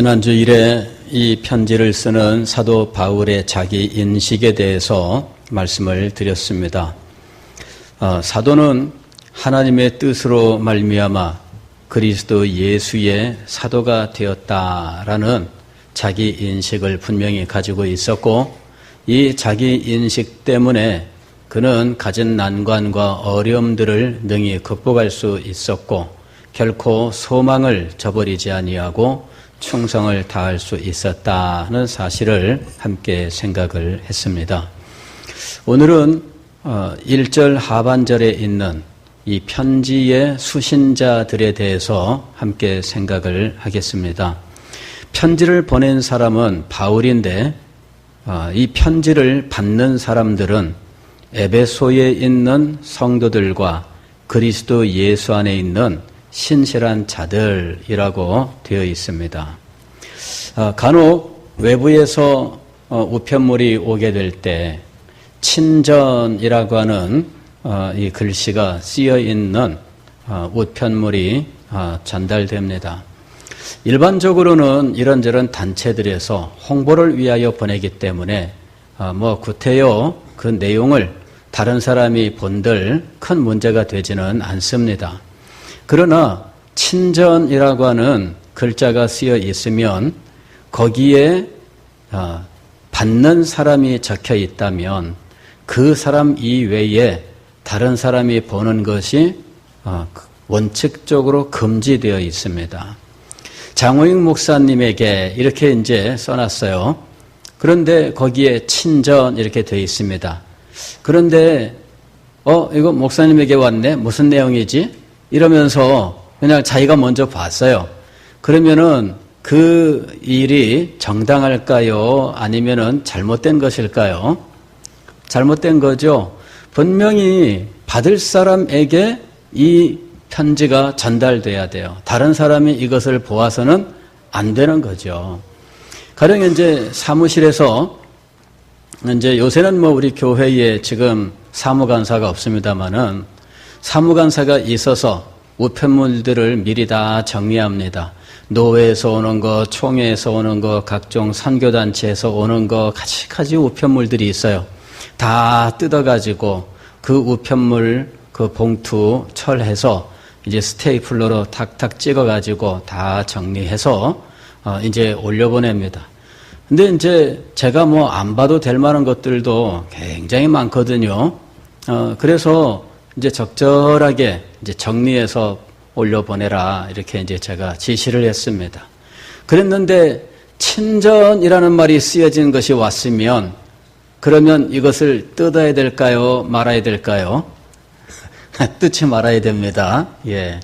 지난주 일에 이 편지를 쓰는 사도 바울의 자기 인식에 대해서 말씀을 드렸습니다. 사도는 하나님의 뜻으로 말미암아 그리스도 예수의 사도가 되었다라는 자기 인식을 분명히 가지고 있었고, 이 자기 인식 때문에 그는 가진 난관과 어려움들을 능히 극복할 수 있었고, 결코 소망을 저버리지 아니하고 충성을 다할 수 있었다는 사실을 함께 생각을 했습니다. 오늘은 1절 하반절에 있는 이 편지의 수신자들에 대해서 함께 생각을 하겠습니다. 편지를 보낸 사람은 바울인데, 이 편지를 받는 사람들은 에베소에 있는 성도들과 그리스도 예수 안에 있는 신실한 자들이라고 되어 있습니다. 간혹 외부에서 우편물이 오게 될 때 친전이라고 하는 이 글씨가 쓰여 있는 우편물이 전달됩니다. 일반적으로는 이런저런 단체들에서 홍보를 위하여 보내기 때문에 구태여 그 내용을 다른 사람이 본들 큰 문제가 되지는 않습니다. 그러나 친전이라고 하는 글자가 쓰여 있으면 거기에 받는 사람이 적혀 있다면 그 사람 이외에 다른 사람이 보는 것이 원칙적으로 금지되어 있습니다. 장호익 목사님에게 이렇게 이제 써놨어요. 그런데 거기에 친전 이렇게 되어 있습니다. 그런데 이거 목사님에게 왔네? 무슨 내용이지? 이러면서 그냥 자기가 먼저 봤어요. 그러면은 그 일이 정당할까요? 아니면은 잘못된 것일까요? 잘못된 거죠. 분명히 받을 사람에게 이 편지가 전달돼야 돼요. 다른 사람이 이것을 보아서는 안 되는 거죠. 가령 이제 사무실에서 이제 요새는 우리 교회에 지금 사무간사가 없습니다만은 사무간사가 있어서 우편물들을 미리 다 정리합니다. 노회에서 오는 거, 총회에서 오는 거, 각종 선교단체에서 오는 거, 가지가지 우편물들이 있어요. 다 뜯어가지고 그 우편물 그 봉투 철해서 이제 스테이플러로 탁탁 찍어가지고 다 정리해서 이제 올려보냅니다. 근데 이제 제가 안 봐도 될 만한 것들도 굉장히 많거든요. 그래서 이제 적절하게 이제 정리해서 올려보내라 이렇게 이제 제가 지시를 했습니다. 그랬는데 친전이라는 말이 쓰여진 것이 왔으면 그러면 이것을 뜯어야 될까요? 말아야 될까요? 뜯지 말아야 됩니다. 예.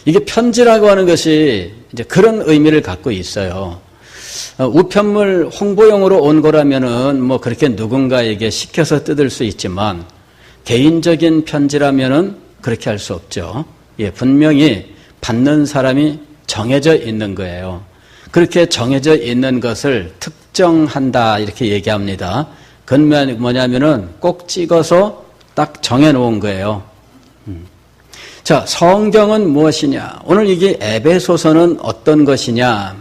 이게 편지라고 하는 것이 이제 그런 의미를 갖고 있어요. 우편물 홍보용으로 온 거라면은 그렇게 누군가에게 시켜서 뜯을 수 있지만 개인적인 편지라면은 그렇게 할 수 없죠. 예, 분명히 받는 사람이 정해져 있는 거예요. 그렇게 정해져 있는 것을 특정한다 이렇게 얘기합니다. 그건 뭐냐면은 꼭 찍어서 딱 정해놓은 거예요. 자, 성경은 무엇이냐? 오늘 이게 에베소서는 어떤 것이냐?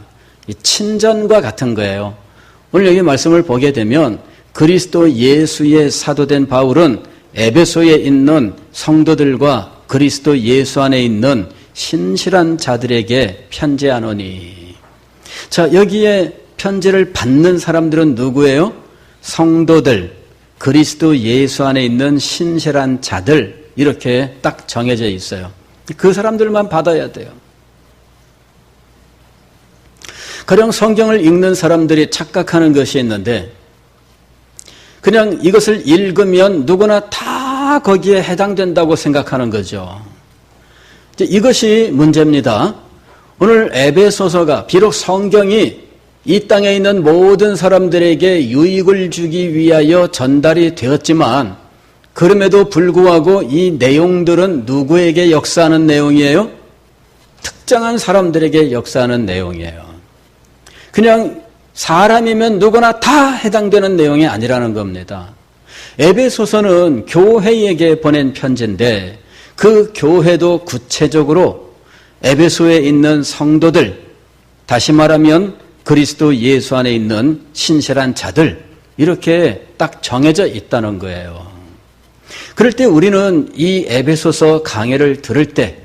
이 친전과 같은 거예요. 오늘 여기 말씀을 보게 되면 그리스도 예수의 사도된 바울은 에베소에 있는 성도들과 그리스도 예수 안에 있는 신실한 자들에게 편지하노니. 자, 여기에 편지를 받는 사람들은 누구예요? 성도들, 그리스도 예수 안에 있는 신실한 자들, 이렇게 딱 정해져 있어요. 그 사람들만 받아야 돼요. 가령 성경을 읽는 사람들이 착각하는 것이 있는데, 그냥 이것을 읽으면 누구나 다 거기에 해당된다고 생각하는 거죠. 이것이 문제입니다. 오늘 에베소서가 비록 성경이 이 땅에 있는 모든 사람들에게 유익을 주기 위하여 전달이 되었지만 그럼에도 불구하고 이 내용들은 누구에게 역사하는 내용이에요? 특정한 사람들에게 역사하는 내용이에요. 그냥 사람이면 누구나 다 해당되는 내용이 아니라는 겁니다. 에베소서는 교회에게 보낸 편지인데 그 교회도 구체적으로 에베소에 있는 성도들, 다시 말하면 그리스도 예수 안에 있는 신실한 자들, 이렇게 딱 정해져 있다는 거예요. 그럴 때 우리는 이 에베소서 강해를 들을 때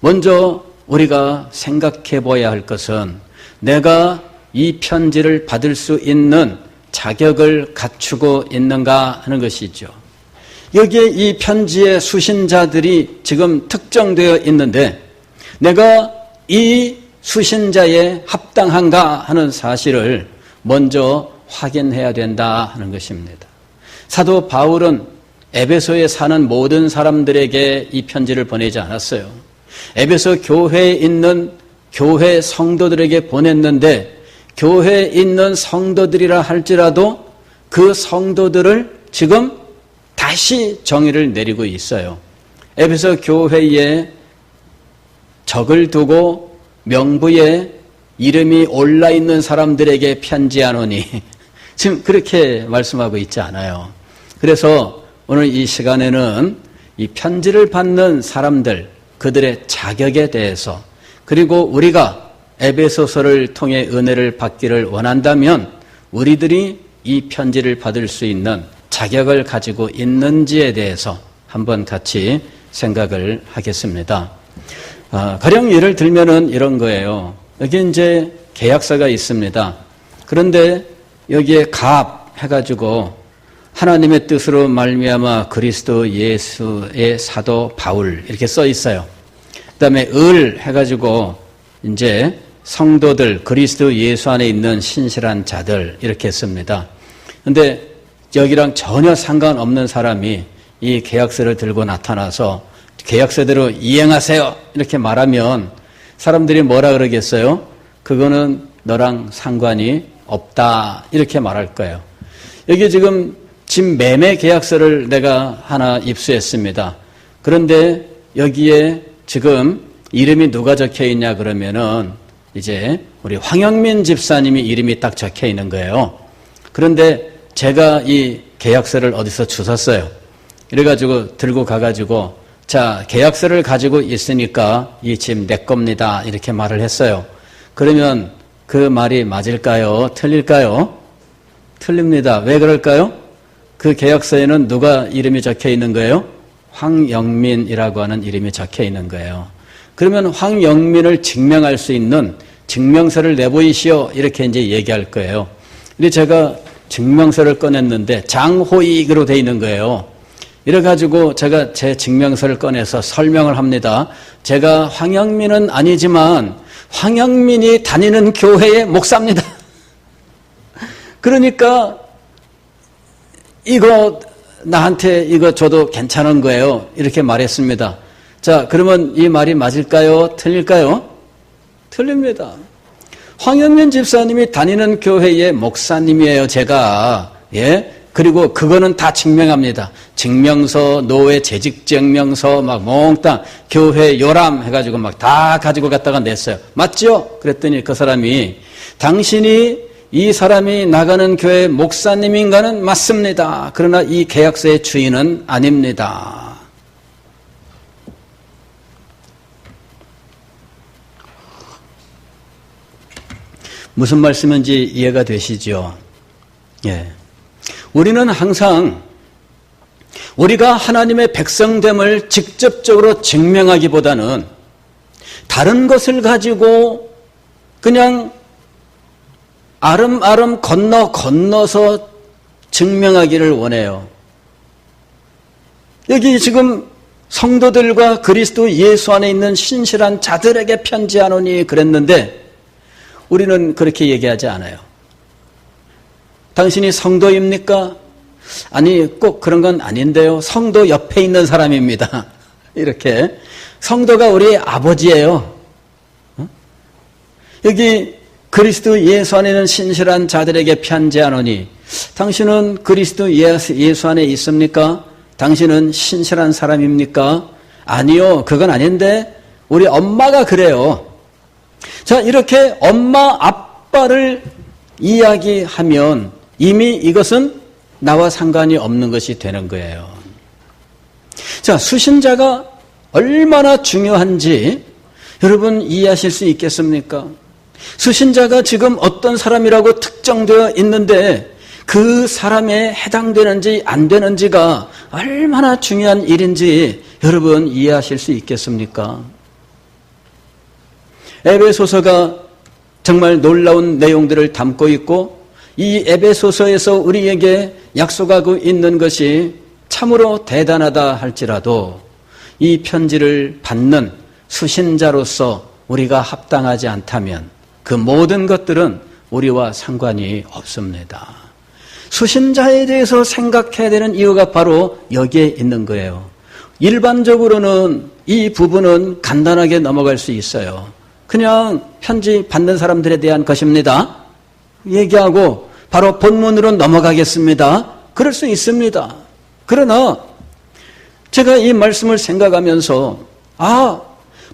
먼저 우리가 생각해 봐야 할 것은 내가 이 편지를 받을 수 있는 자격을 갖추고 있는가 하는 것이죠. 여기에 이 편지의 수신자들이 지금 특정되어 있는데 내가 이 수신자에 합당한가 하는 사실을 먼저 확인해야 된다 하는 것입니다. 사도 바울은 에베소에 사는 모든 사람들에게 이 편지를 보내지 않았어요. 에베소 교회에 있는 교회 성도들에게 보냈는데 교회에 있는 성도들이라 할지라도 그 성도들을 지금 다시 정의를 내리고 있어요. 에베소 교회에 적을 두고 명부에 이름이 올라있는 사람들에게 편지하노니 지금 그렇게 말씀하고 있지 않아요. 그래서 오늘 이 시간에는 이 편지를 받는 사람들, 그들의 자격에 대해서, 그리고 우리가 에베소서를 통해 은혜를 받기를 원한다면 우리들이 이 편지를 받을 수 있는 자격을 가지고 있는지에 대해서 한번 같이 생각을 하겠습니다. 가령 예를 들면은 이런 거예요. 여기 이제 계약서가 있습니다. 그런데 여기에 갑 해가지고 하나님의 뜻으로 말미암아 그리스도 예수의 사도 바울 이렇게 써 있어요. 그다음에 을 해가지고 이제 성도들 그리스도 예수 안에 있는 신실한 자들 이렇게 씁니다. 그런데 여기랑 전혀 상관없는 사람이 이 계약서를 들고 나타나서 계약서대로 이행하세요 이렇게 말하면 사람들이 뭐라 그러겠어요? 그거는 너랑 상관이 없다 이렇게 말할 거예요. 여기 지금 집 매매 계약서를 내가 하나 입수했습니다. 그런데 여기에 지금 이름이 누가 적혀 있냐 그러면은 이제 우리 황영민 집사님이 이름이 딱 적혀 있는 거예요. 그런데 제가 이 계약서를 어디서 주웠어요. 이래가지고 들고 가가지고 자, 계약서를 가지고 있으니까 이 집 내 겁니다. 이렇게 말을 했어요. 그러면 그 말이 맞을까요? 틀릴까요? 틀립니다. 왜 그럴까요? 그 계약서에는 누가 이름이 적혀 있는 거예요? 황영민이라고 하는 이름이 적혀 있는 거예요. 그러면 황영민을 증명할 수 있는 증명서를 내보이시오. 이렇게 이제 얘기할 거예요. 근데 제가 증명서를 꺼냈는데 장호익으로 돼 있는 거예요. 이래가지고 제가 제 증명서를 꺼내서 설명을 합니다. 제가 황영민은 아니지만 황영민이 다니는 교회의 목사입니다. 그러니까 이거 나한테 이거 줘도 괜찮은 거예요. 이렇게 말했습니다. 자, 그러면 이 말이 맞을까요? 틀릴까요? 틀립니다. 황영민 집사님이 다니는 교회의 목사님이에요, 제가. 예? 그리고 그거는 다 증명합니다. 증명서, 노회 재직증명서, 막 몽땅 교회 요람 해가지고 막 다 가지고 갔다가 냈어요. 맞죠? 그랬더니 그 사람이 당신이 이 사람이 나가는 교회 목사님인가는 맞습니다. 그러나 이 계약서의 주인은 아닙니다. 무슨 말씀인지 이해가 되시죠? 예. 우리는 항상 우리가 하나님의 백성됨을 직접적으로 증명하기보다는 다른 것을 가지고 그냥 아름아름 건너서 증명하기를 원해요. 여기 지금 성도들과 그리스도 예수 안에 있는 신실한 자들에게 편지하노니 그랬는데 우리는 그렇게 얘기하지 않아요. 당신이 성도입니까? 아니, 꼭 그런 건 아닌데요. 성도 옆에 있는 사람입니다. 이렇게. 성도가 우리 아버지예요. 여기 그리스도 예수 안에는 신실한 자들에게 편지하노니 당신은 그리스도 예수 안에 있습니까? 당신은 신실한 사람입니까? 아니요, 그건 아닌데 우리 엄마가 그래요. 자, 이렇게 엄마, 아빠를 이야기하면 이미 이것은 나와 상관이 없는 것이 되는 거예요. 자, 수신자가 얼마나 중요한지 여러분 이해하실 수 있겠습니까? 수신자가 지금 어떤 사람이라고 특정되어 있는데 그 사람에 해당되는지 안 되는지가 얼마나 중요한 일인지 여러분 이해하실 수 있겠습니까? 에베소서가 정말 놀라운 내용들을 담고 있고 이 에베소서에서 우리에게 약속하고 있는 것이 참으로 대단하다 할지라도 이 편지를 받는 수신자로서 우리가 합당하지 않다면 그 모든 것들은 우리와 상관이 없습니다. 수신자에 대해서 생각해야 되는 이유가 바로 여기에 있는 거예요. 일반적으로는 이 부분은 간단하게 넘어갈 수 있어요. 그냥 편지 받는 사람들에 대한 것입니다. 얘기하고 바로 본문으로 넘어가겠습니다. 그럴 수 있습니다. 그러나 제가 이 말씀을 생각하면서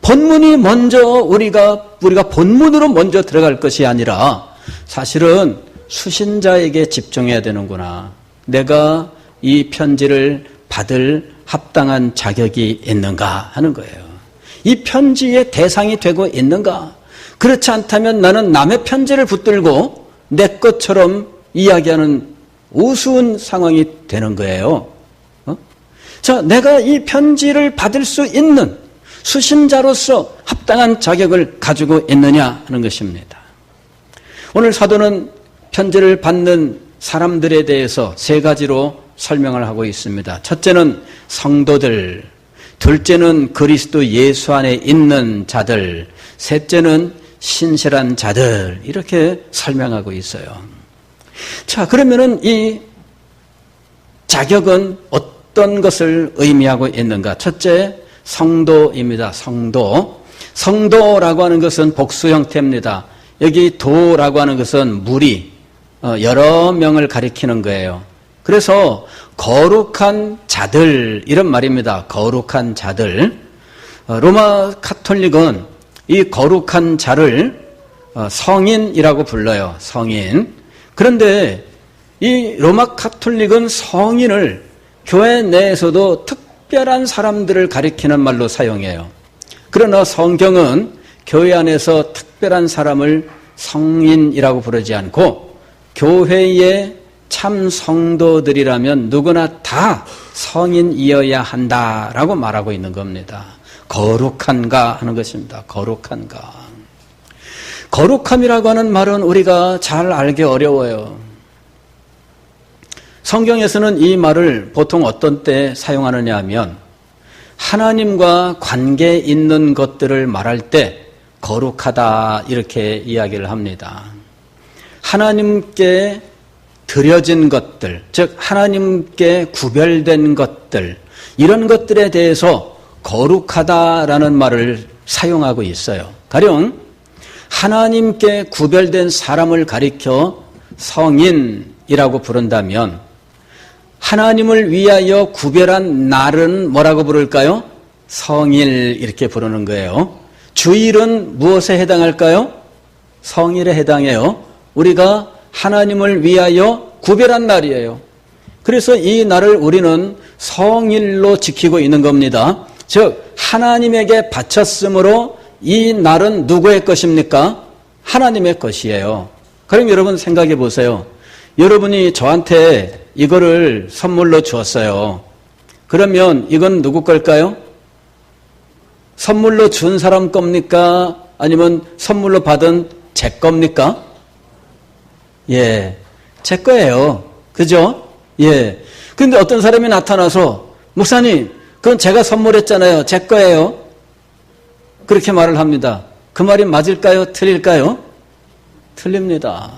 본문이 먼저 우리가 본문으로 먼저 들어갈 것이 아니라 사실은 수신자에게 집중해야 되는구나. 내가 이 편지를 받을 합당한 자격이 있는가 하는 거예요. 이 편지의 대상이 되고 있는가? 그렇지 않다면 나는 남의 편지를 붙들고 내 것처럼 이야기하는 우스운 상황이 되는 거예요. 자, 내가 이 편지를 받을 수 있는 수신자로서 합당한 자격을 가지고 있느냐 하는 것입니다. 오늘 사도는 편지를 받는 사람들에 대해서 세 가지로 설명을 하고 있습니다. 첫째는 성도들, 둘째는 그리스도 예수 안에 있는 자들, 셋째는 신실한 자들, 이렇게 설명하고 있어요. 자, 그러면은 이 자격은 어떤 것을 의미하고 있는가? 첫째, 성도입니다. 성도. 성도라고 하는 것은 복수 형태입니다. 여기 도라고 하는 것은 무리, 여러 명을 가리키는 거예요. 그래서 거룩한 자들, 이런 말입니다. 거룩한 자들. 로마 카톨릭은 이 거룩한 자를 성인이라고 불러요. 성인. 그런데 이 로마 카톨릭은 성인을 교회 내에서도 특별한 사람들을 가리키는 말로 사용해요. 그러나 성경은 교회 안에서 특별한 사람을 성인이라고 부르지 않고 교회의 참 성도들이라면 누구나 다 성인이어야 한다라고 말하고 있는 겁니다. 거룩한가 하는 것입니다. 거룩한가. 거룩함이라고 하는 말은 우리가 잘 알기 어려워요. 성경에서는 이 말을 보통 어떤 때 사용하느냐 하면 하나님과 관계 있는 것들을 말할 때 거룩하다 이렇게 이야기를 합니다. 하나님께 드려진 것들, 즉 하나님께 구별된 것들, 이런 것들에 대해서 거룩하다라는 말을 사용하고 있어요. 가령 하나님께 구별된 사람을 가리켜 성인이라고 부른다면 하나님을 위하여 구별한 날은 뭐라고 부를까요? 성일 이렇게 부르는 거예요. 주일은 무엇에 해당할까요? 성일에 해당해요. 우리가 하나님을 위하여 구별한 날이에요. 그래서 이 날을 우리는 성일로 지키고 있는 겁니다. 즉 하나님에게 바쳤으므로 이 날은 누구의 것입니까? 하나님의 것이에요. 그럼 여러분 생각해 보세요. 여러분이 저한테 이거를 선물로 주었어요. 그러면 이건 누구 걸까요? 선물로 준 사람 겁니까? 아니면 선물로 받은 제 겁니까? 예, 제 거예요. 그죠? 예. 근데 어떤 사람이 나타나서 목사님, 그건 제가 선물했잖아요. 제 거예요. 그렇게 말을 합니다. 그 말이 맞을까요? 틀릴까요? 틀립니다.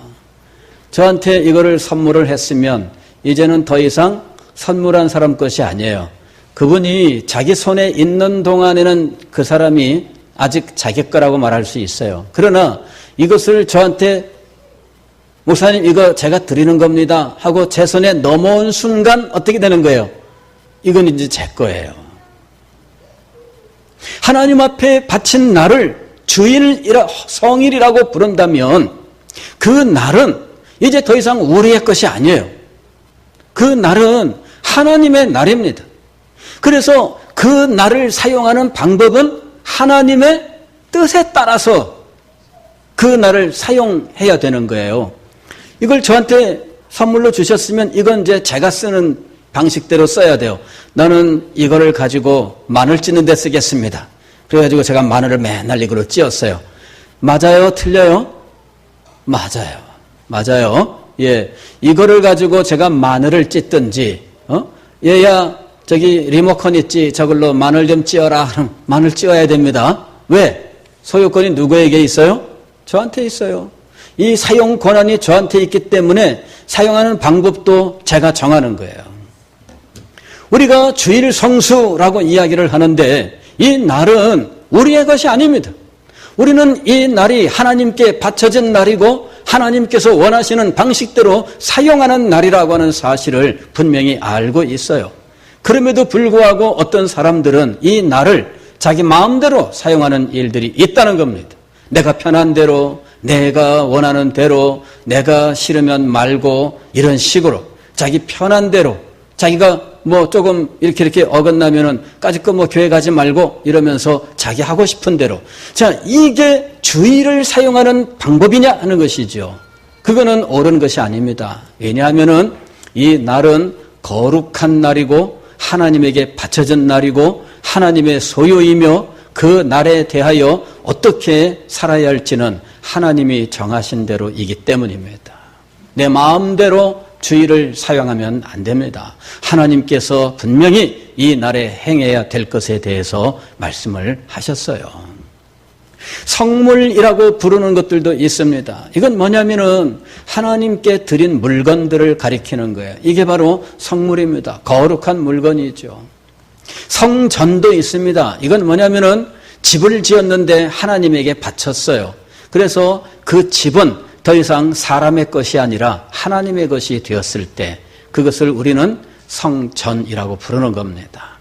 저한테 이거를 선물을 했으면 이제는 더 이상 선물한 사람 것이 아니에요. 그분이 자기 손에 있는 동안에는 그 사람이 아직 자기 거라고 말할 수 있어요. 그러나 이것을 저한테 목사님 이거 제가 드리는 겁니다 하고 제 손에 넘어온 순간 어떻게 되는 거예요? 이건 이제 제 거예요. 하나님 앞에 바친 날을 주일이라 성일이라고 부른다면 그 날은 이제 더 이상 우리의 것이 아니에요. 그 날은 하나님의 날입니다. 그래서 그 날을 사용하는 방법은 하나님의 뜻에 따라서 그 날을 사용해야 되는 거예요. 이걸 저한테 선물로 주셨으면 이건 이제 제가 쓰는 방식대로 써야 돼요. 나는 이거를 가지고 마늘 찌는 데 쓰겠습니다. 그래가지고 제가 마늘을 맨날 이걸로 찧었어요. 맞아요? 틀려요? 맞아요. 예. 이거를 가지고 제가 마늘을 찢든지, 얘야, 저기 리모컨 있지? 저걸로 마늘 좀 찧어라. 그럼 마늘 찧어야 됩니다. 왜? 소유권이 누구에게 있어요? 저한테 있어요. 이 사용 권한이 저한테 있기 때문에 사용하는 방법도 제가 정하는 거예요. 우리가 주일 성수라고 이야기를 하는데 이 날은 우리의 것이 아닙니다. 우리는 이 날이 하나님께 바쳐진 날이고 하나님께서 원하시는 방식대로 사용하는 날이라고 하는 사실을 분명히 알고 있어요. 그럼에도 불구하고 어떤 사람들은 이 날을 자기 마음대로 사용하는 일들이 있다는 겁니다. 내가 편한 대로, 내가 원하는 대로, 내가 싫으면 말고 이런 식으로 자기 편한 대로 자기가 뭐 조금 이렇게 어긋나면은 까짓거 뭐 교회 가지 말고 이러면서 자기 하고 싶은 대로. 자, 이게 주의를 사용하는 방법이냐 하는 것이죠. 그거는 옳은 것이 아닙니다. 왜냐하면은 이 날은 거룩한 날이고 하나님에게 바쳐진 날이고 하나님의 소유이며 그 날에 대하여 어떻게 살아야 할지는 하나님이 정하신 대로이기 때문입니다. 내 마음대로 주의를 사용하면 안 됩니다. 하나님께서 분명히 이 날에 행해야 될 것에 대해서 말씀을 하셨어요. 성물이라고 부르는 것들도 있습니다. 이건 뭐냐면은 하나님께 드린 물건들을 가리키는 거예요. 이게 바로 성물입니다. 거룩한 물건이죠. 성전도 있습니다. 이건 뭐냐면은 집을 지었는데 하나님에게 바쳤어요. 그래서 그 집은 더 이상 사람의 것이 아니라 하나님의 것이 되었을 때 그것을 우리는 성전이라고 부르는 겁니다.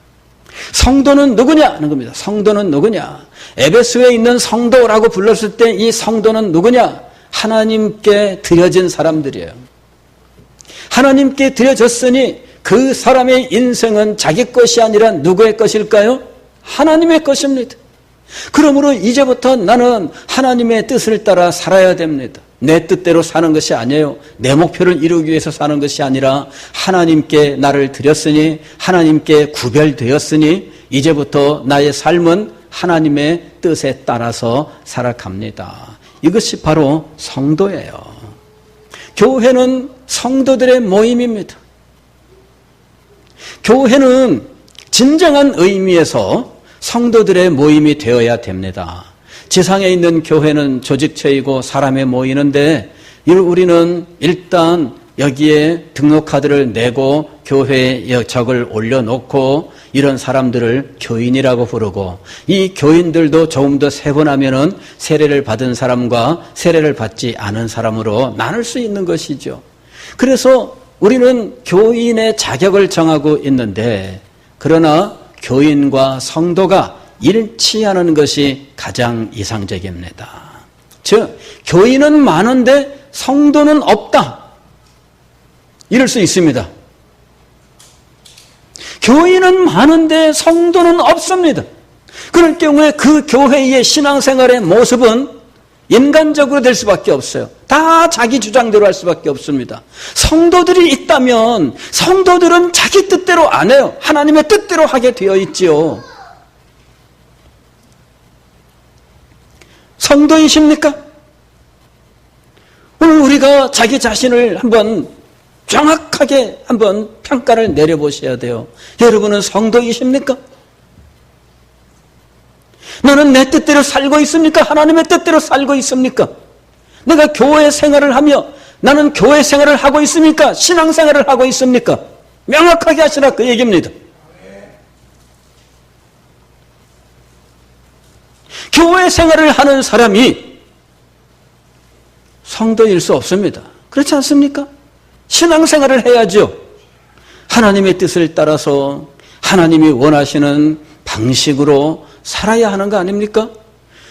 성도는 누구냐 하는 겁니다. 성도는 누구냐? 에베소에 있는 성도라고 불렀을 때 이 성도는 누구냐? 하나님께 드려진 사람들이에요. 하나님께 드려졌으니 그 사람의 인생은 자기 것이 아니라 누구의 것일까요? 하나님의 것입니다. 그러므로 이제부터 나는 하나님의 뜻을 따라 살아야 됩니다. 내 뜻대로 사는 것이 아니에요. 내 목표를 이루기 위해서 사는 것이 아니라 하나님께 나를 드렸으니 하나님께 구별되었으니 이제부터 나의 삶은 하나님의 뜻에 따라서 살아갑니다. 이것이 바로 성도예요. 교회는 성도들의 모임입니다. 교회는 진정한 의미에서 성도들의 모임이 되어야 됩니다. 지상에 있는 교회는 조직체이고 사람에 모이는데 우리는 일단 여기에 등록카드를 내고 교회에 적을 올려놓고 이런 사람들을 교인이라고 부르고 이 교인들도 조금 더 세분하면은 세례를 받은 사람과 세례를 받지 않은 사람으로 나눌 수 있는 것이죠. 그래서 우리는 교인의 자격을 정하고 있는데 그러나 교인과 성도가 일치하는 것이 가장 이상적입니다. 즉 교인은 많은데 성도는 없다. 이럴 수 있습니다. 교인은 많은데 성도는 없습니다. 그럴 경우에 그 교회의 신앙생활의 모습은 인간적으로 될 수밖에 없어요. 다 자기 주장대로 할 수밖에 없습니다. 성도들이 있다면 성도들은 자기 뜻대로 안 해요. 하나님의 뜻대로 하게 되어 있지요. 성도이십니까? 오늘 우리가 자기 자신을 한번 정확하게 한번 평가를 내려보셔야 돼요. 여러분은 성도이십니까? 너는 내 뜻대로 살고 있습니까? 하나님의 뜻대로 살고 있습니까? 내가 교회 생활을 하며 나는 교회 생활을 하고 있습니까? 신앙 생활을 하고 있습니까? 명확하게 하시라 그 얘기입니다. 교회 생활을 하는 사람이 성도일 수 없습니다. 그렇지 않습니까? 신앙 생활을 해야죠. 하나님의 뜻을 따라서 하나님이 원하시는 방식으로 살아야 하는 거 아닙니까?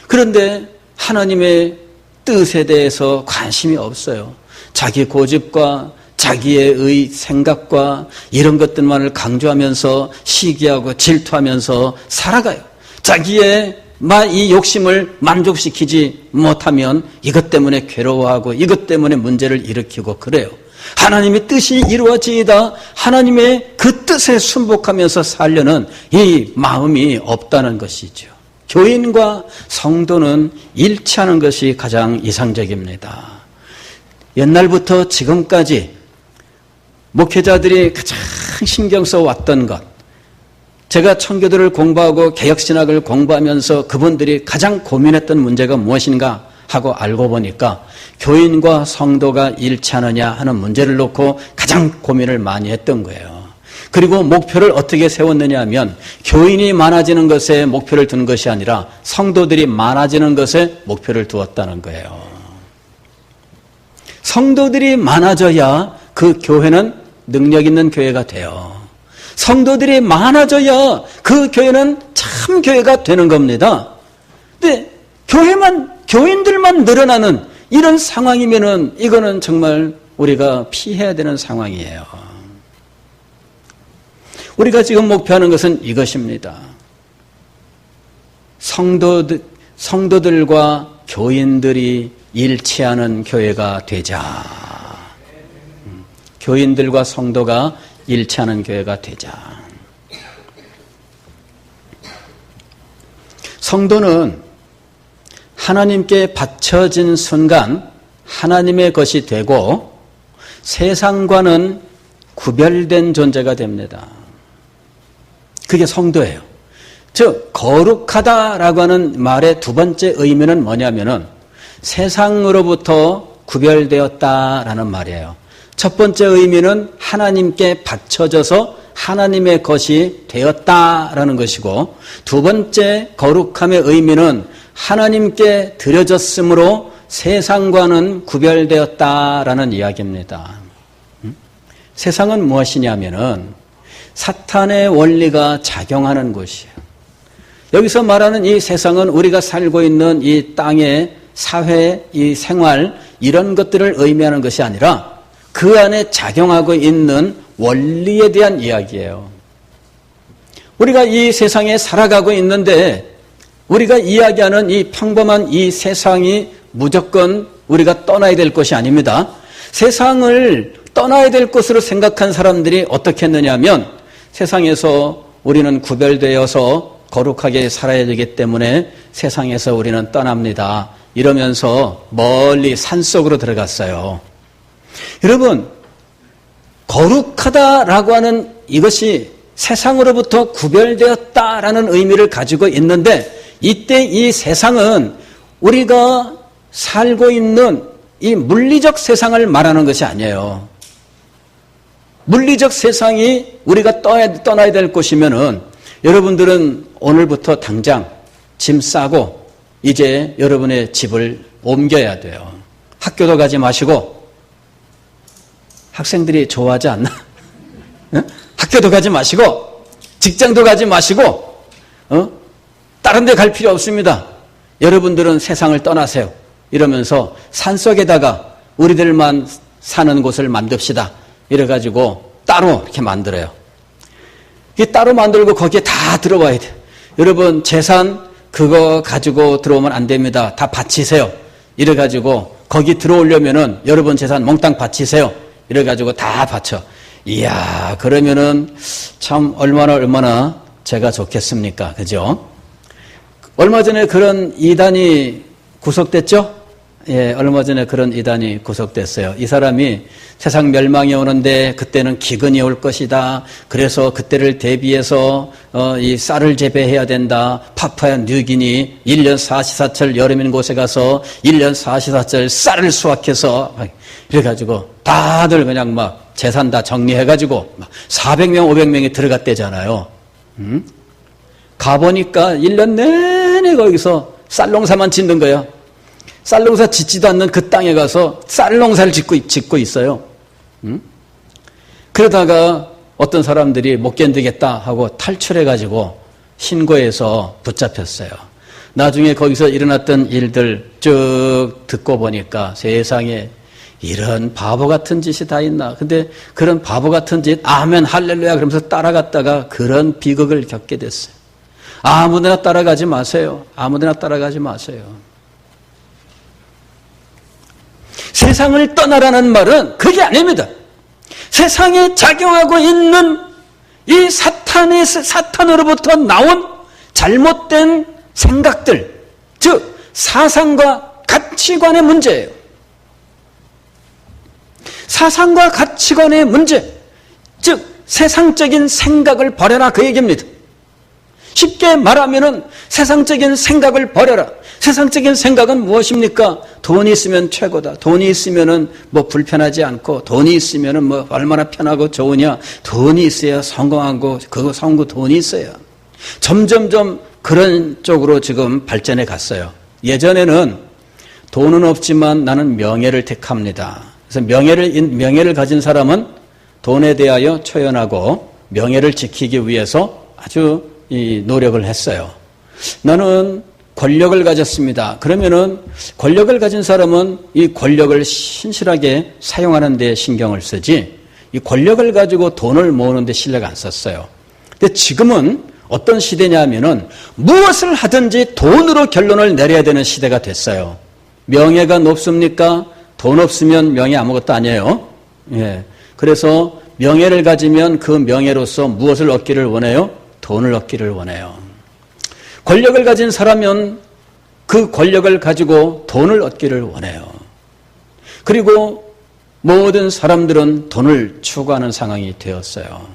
그런데 하나님의 뜻에 대해서 관심이 없어요. 자기 고집과 자기의 생각과 이런 것들만을 강조하면서 시기하고 질투하면서 살아가요. 자기의 이 욕심을 만족시키지 못하면 이것 때문에 괴로워하고 이것 때문에 문제를 일으키고 그래요. 하나님의 뜻이 이루어지이다. 하나님의 그 뜻에 순복하면서 살려는 이 마음이 없다는 것이죠. 교인과 성도는 일치하는 것이 가장 이상적입니다. 옛날부터 지금까지 목회자들이 가장 신경 써왔던 것, 제가 청교도를 공부하고 개혁신학을 공부하면서 그분들이 가장 고민했던 문제가 무엇인가 하고 알고 보니까 교인과 성도가 일치하느냐 하는 문제를 놓고 가장 고민을 많이 했던 거예요. 그리고 목표를 어떻게 세웠느냐 하면 교인이 많아지는 것에 목표를 둔 것이 아니라 성도들이 많아지는 것에 목표를 두었다는 거예요. 성도들이 많아져야 그 교회는 능력 있는 교회가 돼요. 성도들이 많아져야 그 교회는 참 교회가 되는 겁니다. 근데 교인들만 늘어나는 이런 상황이면은 이거는 정말 우리가 피해야 되는 상황이에요. 우리가 지금 목표하는 것은 이것입니다. 성도들과 교인들이 일치하는 교회가 되자. 교인들과 성도가 일치하는 교회가 되자. 성도는 하나님께 바쳐진 순간 하나님의 것이 되고 세상과는 구별된 존재가 됩니다. 그게 성도예요. 즉 거룩하다라고 하는 말의 두 번째 의미는 뭐냐면은 세상으로부터 구별되었다라는 말이에요. 첫 번째 의미는 하나님께 바쳐져서 하나님의 것이 되었다라는 것이고, 두 번째 거룩함의 의미는 하나님께 드려졌으므로 세상과는 구별되었다라는 이야기입니다. 세상은 무엇이냐면은 사탄의 원리가 작용하는 곳이에요. 여기서 말하는 이 세상은 우리가 살고 있는 이 땅의 사회, 이 생활 이런 것들을 의미하는 것이 아니라 그 안에 작용하고 있는 원리에 대한 이야기예요. 우리가 이 세상에 살아가고 있는데 우리가 이야기하는 이 평범한 이 세상이 무조건 우리가 떠나야 될 것이 아닙니다. 세상을 떠나야 될 것으로 생각한 사람들이 어떻게 했느냐 하면 세상에서 우리는 구별되어서 거룩하게 살아야 되기 때문에 세상에서 우리는 떠납니다. 이러면서 멀리 산속으로 들어갔어요. 여러분, 거룩하다라고 하는 이것이 세상으로부터 구별되었다라는 의미를 가지고 있는데 이때 이 세상은 우리가 살고 있는 이 물리적 세상을 말하는 것이 아니에요. 물리적 세상이 우리가 떠나야 될 곳이면은 여러분들은 오늘부터 당장 짐 싸고 이제 여러분의 집을 옮겨야 돼요. 학교도 가지 마시고 학생들이 좋아하지 않나? 학교도 가지 마시고 직장도 가지 마시고 다른 데 갈 필요 없습니다. 여러분들은 세상을 떠나세요. 이러면서 산속에다가 우리들만 사는 곳을 만듭시다. 이래가지고 따로 이렇게 만들어요. 이게 따로 만들고 거기에 다 들어와야 돼요. 여러분 재산 그거 가지고 들어오면 안 됩니다. 다 바치세요. 이래가지고 거기 들어오려면은 여러분 재산 몽땅 바치세요. 이래가지고 다 바쳐. 이야, 그러면은 참 얼마나 제가 좋겠습니까? 그죠? 얼마 전에 그런 이단이 구속됐죠? 예, 얼마 전에 그런 이단이 구속됐어요. 이 사람이 세상 멸망이 오는데 그때는 기근이 올 것이다. 그래서 그때를 대비해서 이 쌀을 재배해야 된다. 파푸아 뉴기니 1년 44철 여름인 곳에 가서 1년 44철 쌀을 수확해서 이래가지고 다들 그냥 막 재산 다 정리해가지고 막 400명 500명이 들어갔대잖아요. 가보니까 1년 내내 거기서 쌀 농사만 짓는 거야. 쌀 농사 짓지도 않는 그 땅에 가서 쌀 농사를 짓고 있어요. 그러다가 어떤 사람들이 못 견디겠다 하고 탈출해가지고 신고해서 붙잡혔어요. 나중에 거기서 일어났던 일들 쭉 듣고 보니까 세상에 이런 바보 같은 짓이 다 있나. 근데 그런 바보 같은 짓 아멘 할렐루야 그러면서 따라갔다가 그런 비극을 겪게 됐어요. 아무데나 따라가지 마세요. 아무데나 따라가지 마세요. 세상을 떠나라는 말은 그게 아닙니다. 세상에 작용하고 있는 이 사탄으로부터 나온 잘못된 생각들, 즉 사상과 가치관의 문제예요. 사상과 가치관의 문제, 즉 세상적인 생각을 버려라 그 얘기입니다. 쉽게 말하면은 세상적인 생각을 버려라. 세상적인 생각은 무엇입니까? 돈이 있으면 최고다. 돈이 있으면은 뭐 불편하지 않고, 돈이 있으면은 뭐 얼마나 편하고 좋으냐. 돈이 있어야 성공하고, 그거 성공 돈이 있어야. 점점점 그런 쪽으로 지금 발전해 갔어요. 예전에는 돈은 없지만 나는 명예를 택합니다. 그래서 명예를 가진 사람은 돈에 대하여 초연하고 명예를 지키기 위해서 아주 노력을 했어요. 나는 권력을 가졌습니다. 그러면은 권력을 가진 사람은 이 권력을 신실하게 사용하는 데 신경을 쓰지, 이 권력을 가지고 돈을 모으는 데 신경 안 썼어요. 근데 지금은 어떤 시대냐면은 무엇을 하든지 돈으로 결론을 내려야 되는 시대가 됐어요. 명예가 높습니까? 돈 없으면 명예 아무것도 아니에요. 예. 그래서 명예를 가지면 그 명예로서 무엇을 얻기를 원해요? 돈을 얻기를 원해요. 권력을 가진 사람은 그 권력을 가지고 돈을 얻기를 원해요. 그리고 모든 사람들은 돈을 추구하는 상황이 되었어요.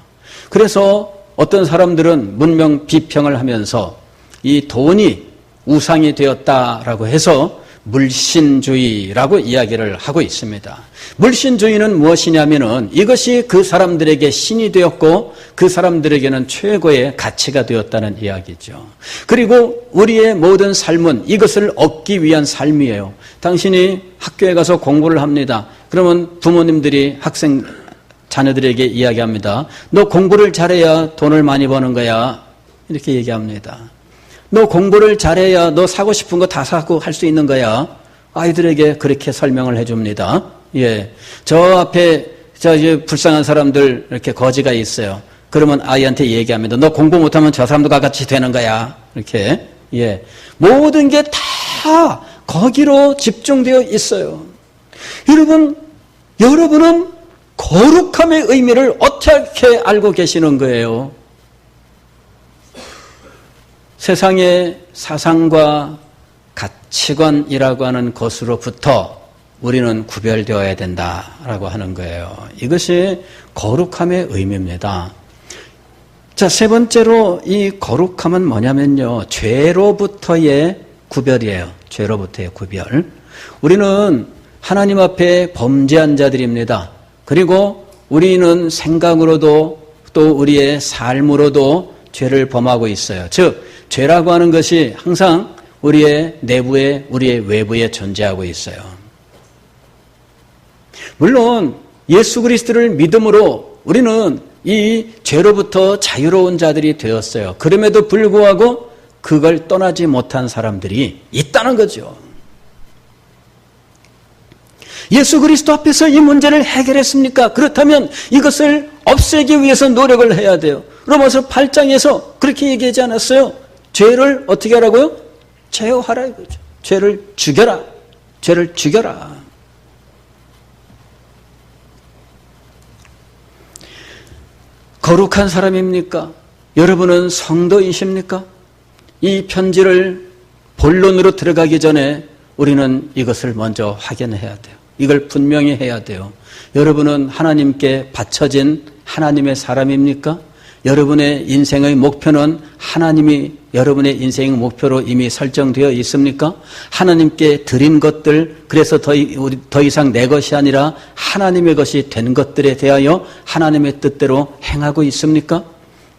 그래서 어떤 사람들은 문명 비평을 하면서 이 돈이 우상이 되었다라고 해서 물신주의라고 이야기를 하고 있습니다. 물신주의는 무엇이냐면은 이것이 그 사람들에게 신이 되었고 그 사람들에게는 최고의 가치가 되었다는 이야기죠. 그리고 우리의 모든 삶은 이것을 얻기 위한 삶이에요. 당신이 학교에 가서 공부를 합니다. 그러면 부모님들이 자녀들에게 이야기합니다. 너 공부를 잘해야 돈을 많이 버는 거야. 이렇게 얘기합니다. 너 공부를 잘해야 너 사고 싶은 거 다 사고 할 수 있는 거야. 아이들에게 그렇게 설명을 해줍니다. 예. 저 앞에 이제 불쌍한 사람들 이렇게 거지가 있어요. 그러면 아이한테 얘기합니다. 너 공부 못하면 저 사람들과 같이 되는 거야. 이렇게. 예. 모든 게 다 거기로 집중되어 있어요. 여러분은 거룩함의 의미를 어떻게 알고 계시는 거예요? 세상의 사상과 가치관이라고 하는 것으로부터 우리는 구별되어야 된다라고 하는 거예요. 이것이 거룩함의 의미입니다. 자, 세 번째로 이 거룩함은 뭐냐면요. 죄로부터의 구별이에요. 죄로부터의 구별. 우리는 하나님 앞에 범죄한 자들입니다. 그리고 우리는 생각으로도 또 우리의 삶으로도 죄를 범하고 있어요. 즉, 죄라고 하는 것이 항상 우리의 내부에, 우리의 외부에 존재하고 있어요. 물론 예수 그리스도를 믿음으로 우리는 이 죄로부터 자유로운 자들이 되었어요. 그럼에도 불구하고 그걸 떠나지 못한 사람들이 있다는 거죠. 예수 그리스도 앞에서 이 문제를 해결했습니까? 그렇다면 이것을 없애기 위해서 노력을 해야 돼요. 로마서 8장에서 그렇게 얘기하지 않았어요? 죄를 어떻게 하라고요? 제어하라 이거죠. 죄를 죽여라. 죄를 죽여라. 거룩한 사람입니까? 여러분은 성도이십니까? 이 편지를 본론으로 들어가기 전에 우리는 이것을 먼저 확인해야 돼요. 이걸 분명히 해야 돼요. 여러분은 하나님께 바쳐진 하나님의 사람입니까? 여러분의 인생의 목표는 하나님이 여러분의 인생의 목표로 이미 설정되어 있습니까? 하나님께 드린 것들, 그래서 더 이상 내 것이 아니라 하나님의 것이 된 것들에 대하여 하나님의 뜻대로 행하고 있습니까?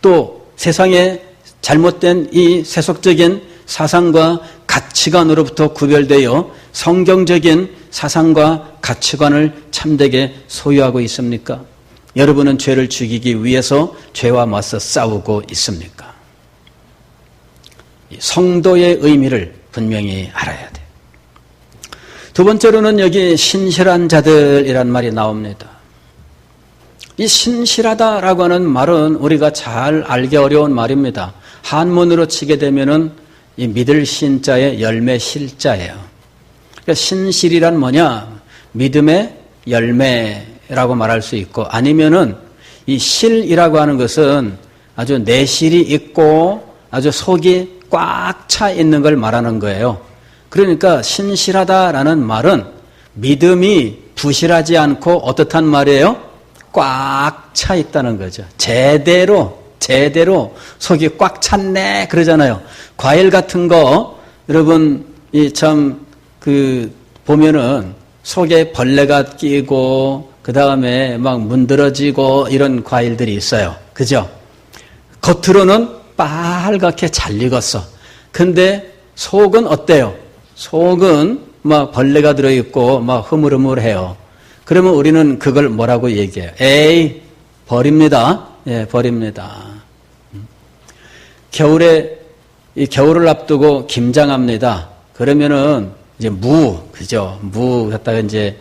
또 세상에 잘못된 이 세속적인 사상과 가치관으로부터 구별되어 성경적인 사상과 가치관을 참되게 소유하고 있습니까? 여러분은 죄를 죽이기 위해서 죄와 맞서 싸우고 있습니까? 성도의 의미를 분명히 알아야 돼요. 두 번째로는 여기 신실한 자들이란 말이 나옵니다. 이 신실하다라고 하는 말은 우리가 잘 알기 어려운 말입니다. 한문으로 치게 되면은 이 믿을 신자의 열매 실자예요. 그러니까 신실이란 뭐냐? 믿음의 열매라고 말할 수 있고, 아니면은 이 실이라고 하는 것은 아주 내실이 있고 아주 속이 꽉 차 있는 걸 말하는 거예요. 그러니까 신실하다라는 말은 믿음이 부실하지 않고 어떻단 말이에요? 꽉 차 있다는 거죠. 제대로 속이 꽉 찼네 그러잖아요. 과일 같은 거 여러분 보면은 속에 벌레가 끼고 그 다음에 막 문드러지고 이런 과일들이 있어요. 그죠? 겉으로는 빨갛게 잘 익었어. 근데 속은 어때요? 속은 막 벌레가 들어있고 막 흐물흐물해요. 그러면 우리는 그걸 뭐라고 얘기해요? 에이, 버립니다. 예, 버립니다. 겨울을 앞두고 김장합니다. 그러면은 이제 그죠? 무 갖다가 이제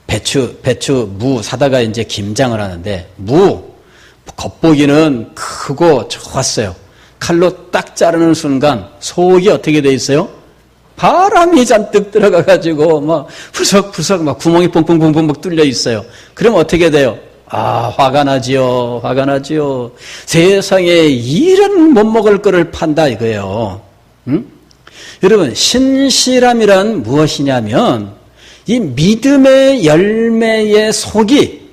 배추 무 사다가 이제 김장을 하는데 겉보기는 크고 좋았어요. 칼로 딱 자르는 순간 속이 어떻게 돼 있어요? 바람이 잔뜩 들어가가지고 막 푸석푸석 막 구멍이 뻥뻥뻥뻥 뚫려 있어요. 그럼 어떻게 돼요? 화가 나지요. 세상에 이런 못 먹을 거를 판다 이거예요. 응? 여러분, 신실함이란 무엇이냐면 이 믿음의 열매의 속이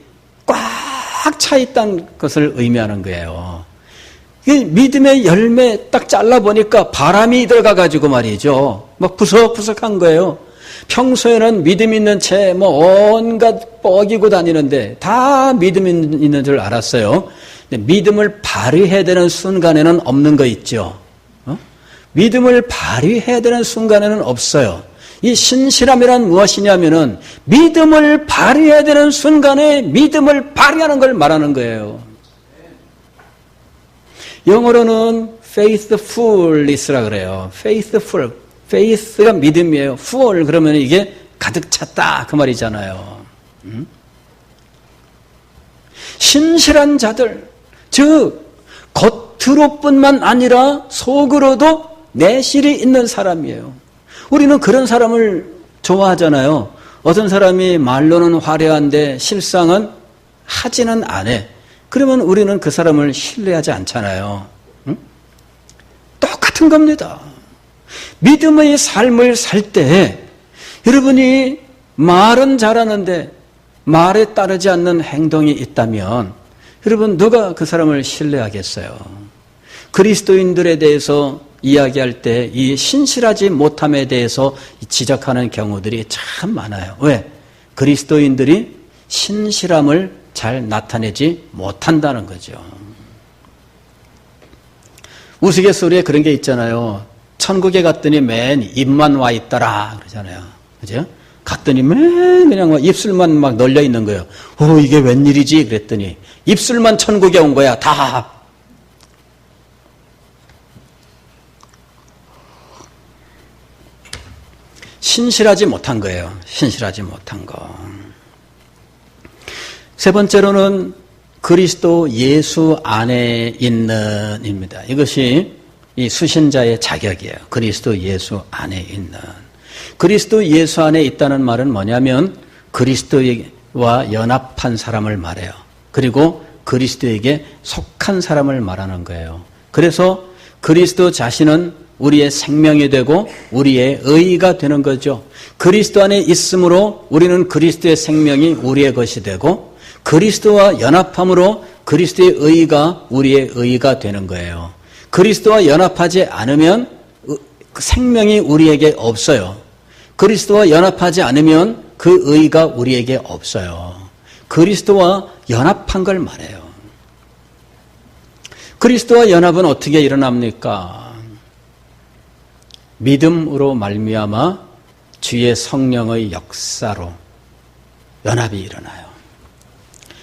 꽉 차 있다는 것을 의미하는 거예요. 이 믿음의 열매 딱 잘라보니까 바람이 들어가가지고 말이죠. 막 푸석푸석한 거예요. 평소에는 믿음 있는 채 온갖 뻐기고 다니는데 다 믿음 있는 줄 알았어요. 근데 믿음을 발휘해야 되는 순간에는 없는 거 있죠. 믿음을 발휘해야 되는 순간에는 없어요. 이 신실함이란 무엇이냐면은 믿음을 발휘해야 되는 순간에 믿음을 발휘하는 걸 말하는 거예요. 영어로는 faithfulness라 그래요. faithful. faith가 믿음이에요. full 그러면 이게 가득 찼다 그 말이잖아요. 신실한 자들, 즉 겉으로뿐만 아니라 속으로도 내실이 있는 사람이에요. 우리는 그런 사람을 좋아하잖아요. 어떤 사람이 말로는 화려한데 실상은 하지는 않아. 그러면 우리는 그 사람을 신뢰하지 않잖아요. 응? 똑같은 겁니다. 믿음의 삶을 살 때 여러분이 말은 잘하는데 말에 따르지 않는 행동이 있다면 여러분 누가 그 사람을 신뢰하겠어요? 그리스도인들에 대해서 이야기할 때 이 신실하지 못함에 대해서 지적하는 경우들이 참 많아요. 왜? 그리스도인들이 신실함을 잘 나타내지 못한다는 거죠. 우스갯소리에 그런 게 있잖아요. 천국에 갔더니 맨 입만 와 있더라 그러잖아요. 그죠? 갔더니 맨 그냥 입술만 막 널려 있는 거예요. 이게 웬일이지? 그랬더니 입술만 천국에 온 거야. 다. 신실하지 못한 거예요. 신실하지 못한 거. 세 번째로는 그리스도 예수 안에 있는입니다. 이것이 이 수신자의 자격이에요. 그리스도 예수 안에 있는. 그리스도 예수 안에 있다는 말은 뭐냐면 그리스도와 연합한 사람을 말해요. 그리고 그리스도에게 속한 사람을 말하는 거예요. 그래서 그리스도 자신은 우리의 생명이 되고 우리의 의가 되는 거죠. 그리스도 안에 있으므로 우리는 그리스도의 생명이 우리의 것이 되고 그리스도와 연합함으로 그리스도의 의가 우리의 의가 되는 거예요. 그리스도와 연합하지 않으면 생명이 우리에게 없어요. 그리스도와 연합하지 않으면 그 의가 우리에게 없어요. 그리스도와 연합한 걸 말해요. 그리스도와 연합은 어떻게 일어납니까? 믿음으로 말미암아 주의 성령의 역사로 연합이 일어나요.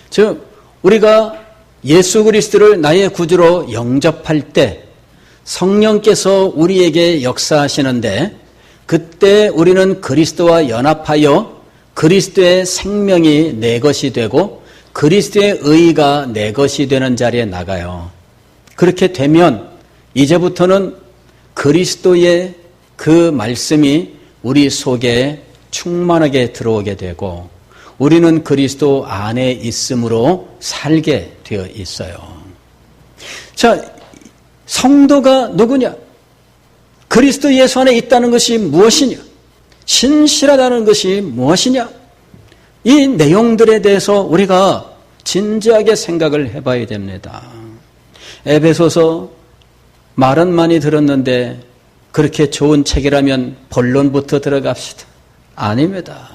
즉 우리가 예수 그리스도를 나의 구주로 영접할 때 성령께서 우리에게 역사하시는데 그때 우리는 그리스도와 연합하여 그리스도의 생명이 내 것이 되고 그리스도의 의가 내 것이 되는 자리에 나가요. 그렇게 되면 이제부터는 그리스도의 그 말씀이 우리 속에 충만하게 들어오게 되고 우리는 그리스도 안에 있음으로 살게 되어 있어요. 자, 성도가 누구냐? 그리스도 예수 안에 있다는 것이 무엇이냐? 신실하다는 것이 무엇이냐? 이 내용들에 대해서 우리가 진지하게 생각을 해봐야 됩니다. 에베소서 말은 많이 들었는데 그렇게 좋은 책이라면 본론부터 들어갑시다. 아닙니다.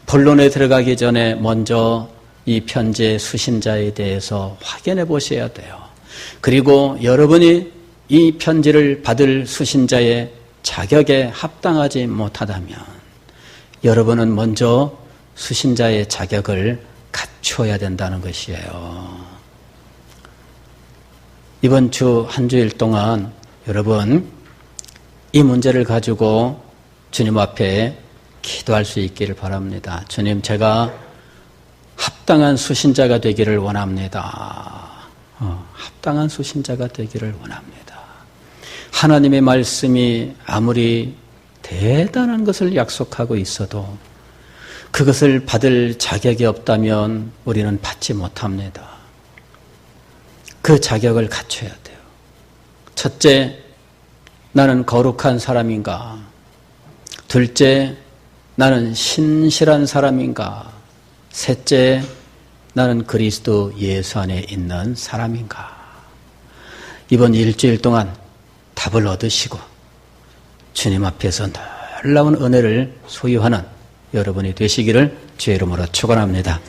본론에 들어가기 전에 먼저 이 편지의 수신자에 대해서 확인해 보셔야 돼요. 그리고 여러분이 이 편지를 받을 수신자의 자격에 합당하지 못하다면 여러분은 먼저 수신자의 자격을 갖추어야 된다는 것이에요. 이번 주 한 주일 동안 여러분 이 문제를 가지고 주님 앞에 기도할 수 있기를 바랍니다. 주님, 제가 합당한 수신자가 되기를 원합니다. 합당한 수신자가 되기를 원합니다. 하나님의 말씀이 아무리 대단한 것을 약속하고 있어도 그것을 받을 자격이 없다면 우리는 받지 못합니다. 그 자격을 갖춰야 돼요. 첫째, 나는 거룩한 사람인가? 둘째, 나는 신실한 사람인가? 셋째, 나는 그리스도 예수 안에 있는 사람인가? 이번 일주일 동안 답을 얻으시고 주님 앞에서 놀라운 은혜를 소유하는 여러분이 되시기를 주의 이름으로 축원합니다.